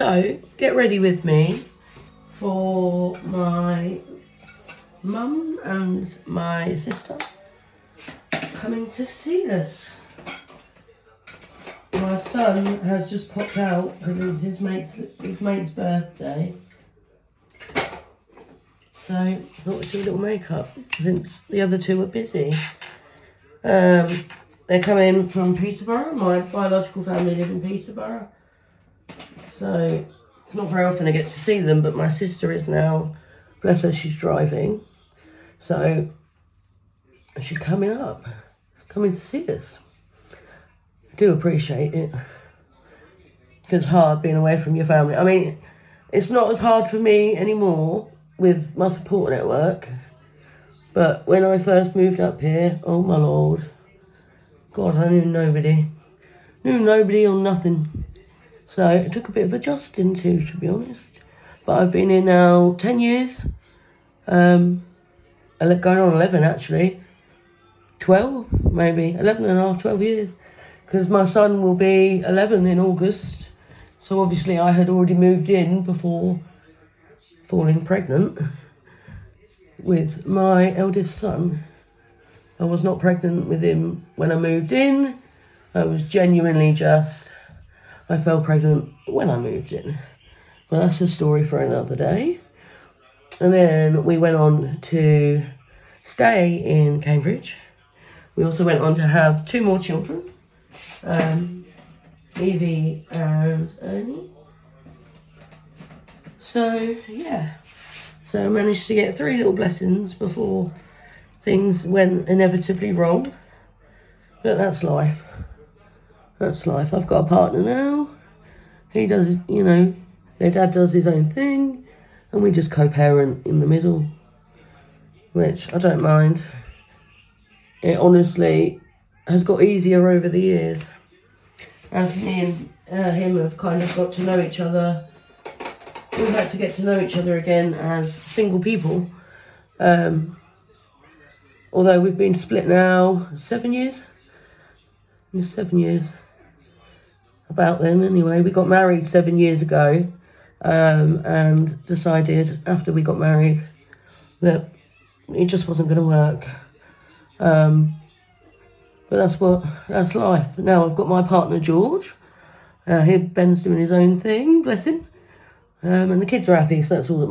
So, get ready with me for my mum and my sister coming to see us. My son has just popped out because it's his mate's birthday. So, I thought we'd do a little makeup since the other two were busy. They're coming from Peterborough. My biological family live in Peterborough. So, it's not very often I get to see them, but my sister is now, bless her, she's driving. So, she's coming to see us. I do appreciate it. It's hard being away from your family. I mean, it's not as hard for me anymore with my support network. But when I first moved up here, oh my lord. God, I knew nobody. Knew nobody or nothing. So it took a bit of adjusting to be honest. But I've been here now 10 years. Going on 11 actually. 12 maybe. 11 and a half, 12 years. Because my son will be 11 in August. So obviously I had already moved in before falling pregnant with my eldest son. I was not pregnant with him when I moved in. I was genuinely I fell pregnant when I moved in. But that's a story for another day. And then we went on to stay in Cambridge. We also went on to have 2 more children. Evie and Ernie. So, yeah. So I managed to get 3 little blessings before things went inevitably wrong. But that's life. That's life. I've got a partner now. He does, their dad does his own thing. And we just co-parent in the middle. Which I don't mind. It honestly has got easier over the years. As me and him have kind of got to know each other. We've had to get to know each other again as single people. Although we've been split now 7 years. 7 years. About then anyway. We got married 7 years ago. And decided after we got married that it just wasn't going to work. But that's life. Now I've got my partner George. Ben's doing his own thing, bless him. And the kids are happy, so that's all that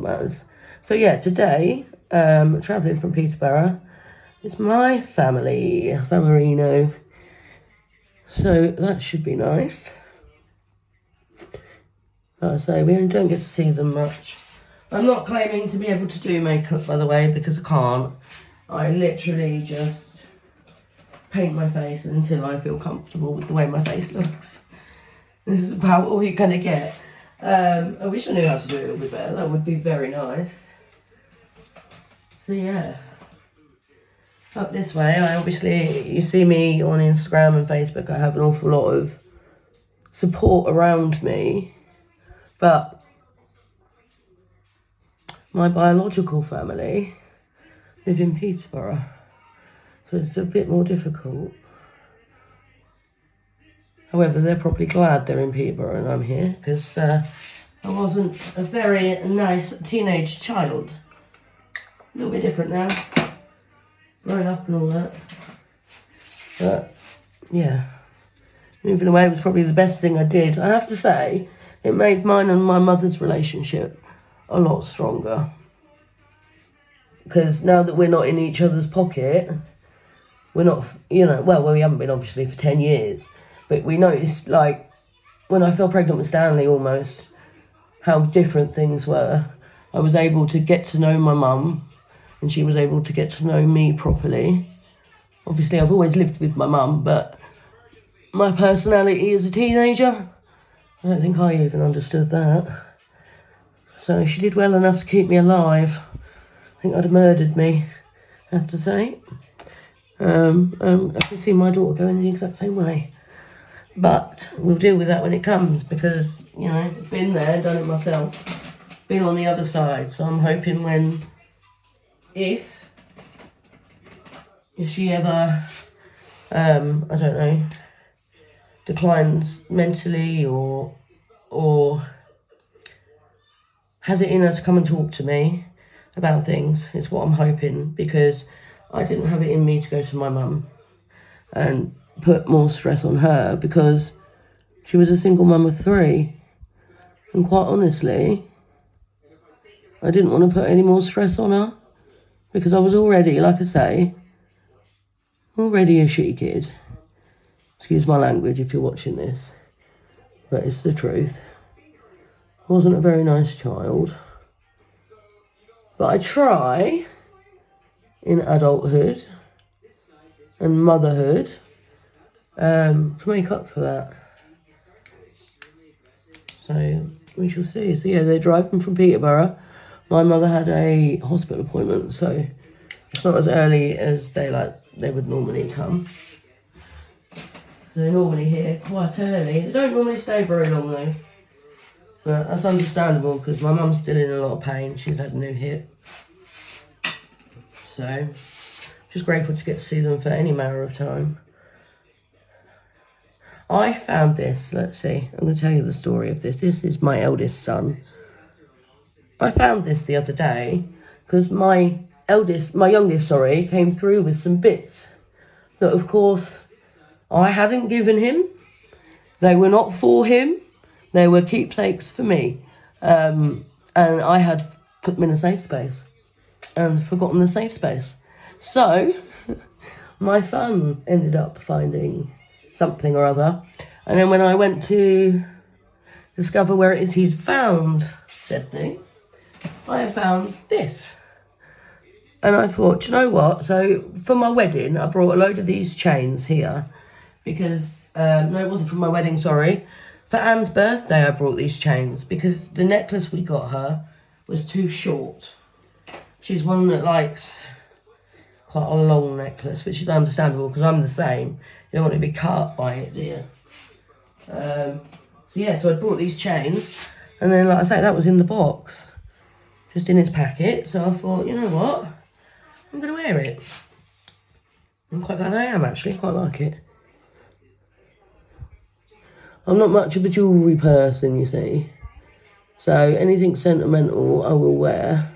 matters. So yeah, today, travelling from Peterborough, it's my family, Famarino. So that should be nice. Like I say, we don't get to see them much. I'm not claiming to be able to do makeup, by the way, because I can't. I literally just paint my face until I feel comfortable with the way my face looks. This is about all you're going to get. I wish I knew how to do it a little bit better. That would be very nice. So yeah. Up this way, you see me on Instagram and Facebook. I have an awful lot of support around me. But my biological family live in Peterborough. So it's a bit more difficult. However, they're probably glad they're in Peterborough and I'm here, because I wasn't a very nice teenage child. A little bit different now. Growing up and all that. But, yeah. Moving away was probably the best thing I did. I have to say, it made mine and my mother's relationship a lot stronger. Because now that we're not in each other's pocket, we're not, we haven't been obviously for 10 years. But we noticed, like, when I fell pregnant with Stanley almost, how different things were. I was able to get to know my mum, and she was able to get to know me properly. Obviously, I've always lived with my mum, but my personality as a teenager, I don't think I even understood that. So she did well enough to keep me alive. I think I'd have murdered me, I have to say. And I can see my daughter going the exact same way. But we'll deal with that when it comes, because, been there, done it myself. Been on the other side, so I'm hoping if she ever, declines mentally or has it in her to come and talk to me about things. It's what I'm hoping, because I didn't have it in me to go to my mum and put more stress on her, because she was a single mum of 3. And quite honestly, I didn't want to put any more stress on her, because I was already, like I say, already a shitty kid. Excuse my language if you're watching this, but it's the truth. I wasn't a very nice child. But I try, in adulthood and motherhood, to make up for that. So we shall see. So yeah, they're driving from Peterborough. My mother had a hospital appointment, so it's not as early as they would normally come. They're normally here quite early. They don't normally stay very long though. But that's understandable, because my mum's still in a lot of pain. She's had a new hip. So, just grateful to get to see them for any matter of time. I found this, let's see, I'm going to tell you the story of this. This is my eldest son. I found this the other day, because my youngest, came through with some bits that, of course, I hadn't given him. They were not for him. They were keepsakes for me. And I had put them in a safe space and forgotten the safe space. So my son ended up finding something or other. And then when I went to discover where it is he'd found said thing, I found this. And I thought, you know what? So for my wedding, I brought a load of these chains here because, no, it wasn't for my wedding, sorry. For Anne's birthday, I brought these chains because the necklace we got her was too short. She's one that likes quite a long necklace, which is understandable because I'm the same. You don't want to be cut by it, do you? So I brought these chains, and then, like I say, that was in the box, just in its packet. So I thought, you know what? I'm going to wear it. I'm quite glad I am, actually. Quite like it. I'm not much of a jewellery person, you see. So anything sentimental I will wear.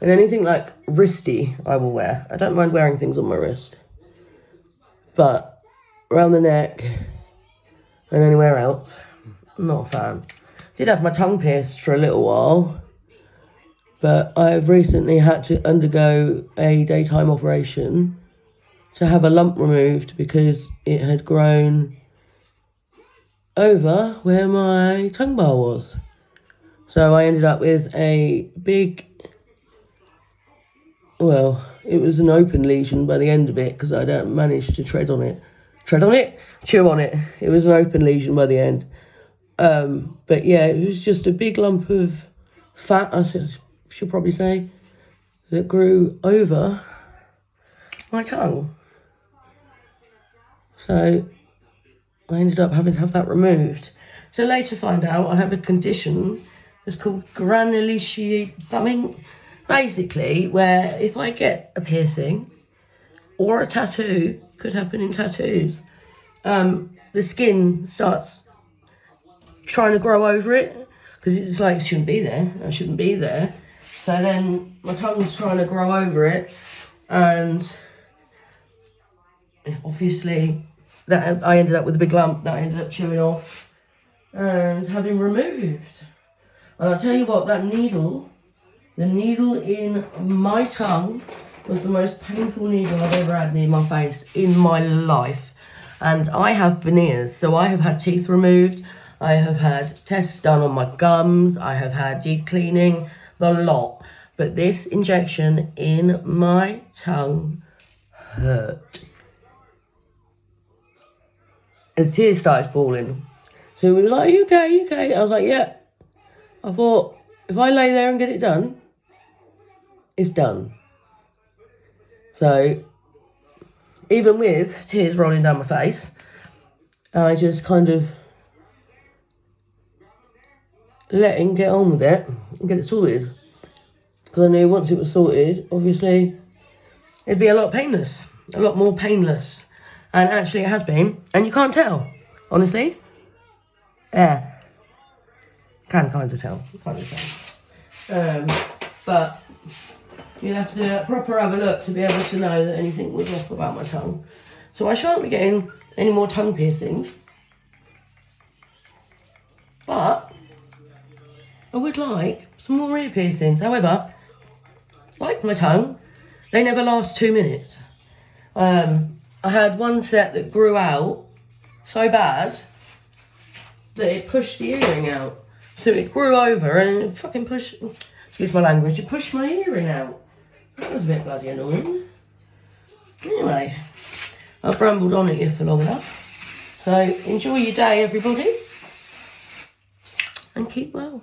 And anything like wristy I will wear. I don't mind wearing things on my wrist. But around the neck and anywhere else, I'm not a fan. Did have my tongue pierced for a little while. But I've recently had to undergo a daytime operation to have a lump removed because it had grown over where my tongue bar was. So I ended up with a big, well, it was an open lesion by the end of it because I don't manage to chew on it. It was an open lesion by the end. But yeah, it was just a big lump of fat, I should probably say, that grew over my tongue. So I ended up having to have that removed. So later find out I have a condition that's called granulation something, basically, where if I get a piercing or a tattoo, could happen in tattoos, the skin starts trying to grow over it because it's like it shouldn't be there. I shouldn't be there. So then my tongue's trying to grow over it, and obviously that I ended up with a big lump that I ended up chewing off and having removed. And I'll tell you what, the needle in my tongue was the most painful needle I've ever had near my face in my life. And I have veneers, so I have had teeth removed, I have had tests done on my gums, I have had deep cleaning, the lot. But this injection in my tongue hurt. The tears started falling. So he was like, you okay? I was like, yeah. I thought, if I lay there and get it done, it's done. So, even with tears rolling down my face, I just kind of let him get on with it and get it sorted. Because I knew once it was sorted, obviously, it'd be a lot more painless. And actually it has been, and you can't tell, honestly. Yeah. Can kind of tell. But you'll have to proper have a look to be able to know that anything was off about my tongue. So I shan't be getting any more tongue piercings. But I would like some more ear piercings. However, like my tongue, they never last 2 minutes. I had one set that grew out so bad that it pushed the earring out. So it grew over and it fucking pushed, excuse my language, it pushed my earring out. That was a bit bloody annoying. Anyway, I've rambled on at you for long enough. So enjoy your day, everybody. And keep well.